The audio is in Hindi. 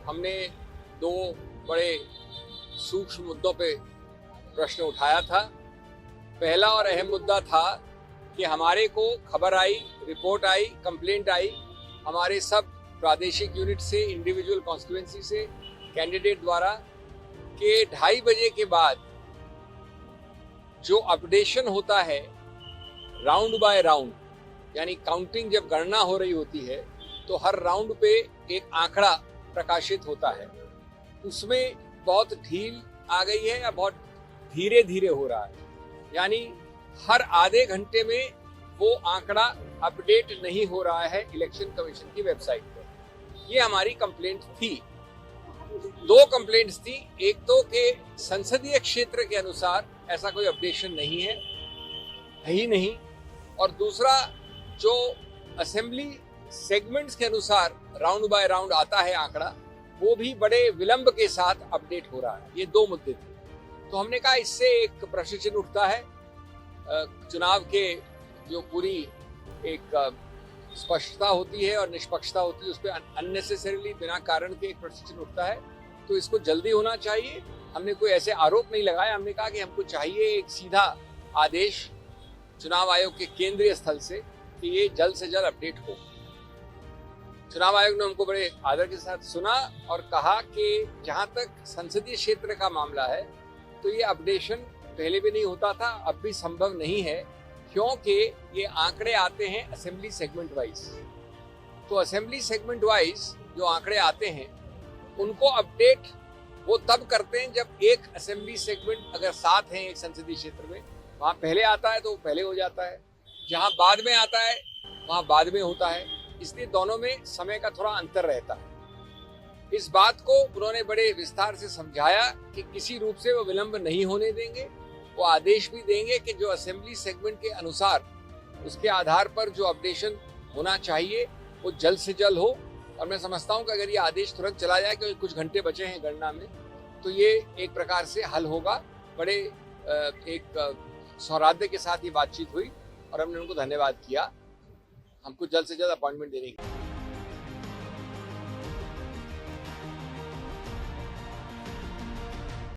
हमने दो बड़े सूक्ष्म मुद्दों पे प्रश्न उठाया था। पहला और अहम मुद्दा था कि हमारे को खबर आई, रिपोर्ट आई, कंप्लेंट आई हमारे सब प्रादेशिक यूनिट से, इंडिविजुअल कॉन्स्टिट्यूएंसी से कैंडिडेट द्वारा कि 2:30 बजे के बाद जो अपडेशन होता है राउंड बाय राउंड, यानी काउंटिंग जब गणना हो रही होती है तो हर राउंड पे एक आंकड़ा प्रकाशित होता है, उसमें बहुत ढील आ गई है या बहुत धीरे धीरे हो रहा है, यानी हर आधे घंटे में वो आंकड़ा अपडेट नहीं हो रहा है इलेक्शन कमीशन की वेबसाइट पर। ये हमारी कंप्लेंट थी। दो कंप्लेंट्स थी, एक तो कि संसदीय क्षेत्र के अनुसार ऐसा कोई अपडेशन नहीं है ही नहीं, और दूसरा जो असेंबली सेगमेंट्स के अनुसार राउंड बाय राउंड आता है आंकड़ा, वो भी बड़े विलंब के साथ अपडेट हो रहा है। ये दो मुद्दे थे। तो हमने कहा इससे एक प्रश्न चिन्ह उठता है, चुनाव के जो पूरी एक स्पष्टता होती है और निष्पक्षता होती है उस पर अननेसेसरीली बिना कारण के एक प्रश्न चिन्ह उठता है, तो इसको जल्दी होना चाहिए। हमने कोई ऐसे आरोप नहीं लगाया, हमने कहा कि हमको चाहिए एक सीधा आदेश चुनाव आयोग के केंद्रीय स्थल से कि ये जल्द से जल्द अपडेट हो। चुनाव आयोग ने हमको बड़े आदर के साथ सुना और कहा कि जहां तक संसदीय क्षेत्र का मामला है तो ये अपडेशन पहले भी नहीं होता था, अब भी संभव नहीं है, क्योंकि ये आंकड़े आते हैं असेंबली सेगमेंट वाइज। तो असेंबली सेगमेंट वाइज जो आंकड़े आते हैं उनको अपडेट वो तब करते हैं जब एक असेंबली सेगमेंट अगर साथ है एक संसदीय क्षेत्र में, वहां पहले आता है तो वो पहले हो जाता है, जहां बाद में आता है वहां बाद में होता है, इसलिए दोनों में समय का थोड़ा अंतर रहता है। इस बात को उन्होंने बड़े विस्तार से समझाया कि किसी रूप से वो विलंब नहीं होने देंगे। वो आदेश भी देंगे कि जो असेंबली सेगमेंट के अनुसार उसके आधार पर जो अपडेशन होना चाहिए वो जल्द से जल्द हो। और मैं समझता हूं कि अगर ये आदेश तुरंत चला जाए, क्योंकि कुछ घंटे बचे हैं गणना में, तो ये एक प्रकार से हल होगा। बड़े एक सौहार्द के साथ ये बातचीत हुई और हमने उनको धन्यवाद किया हमको जल्द से जल्द अपॉइंटमेंट देने की।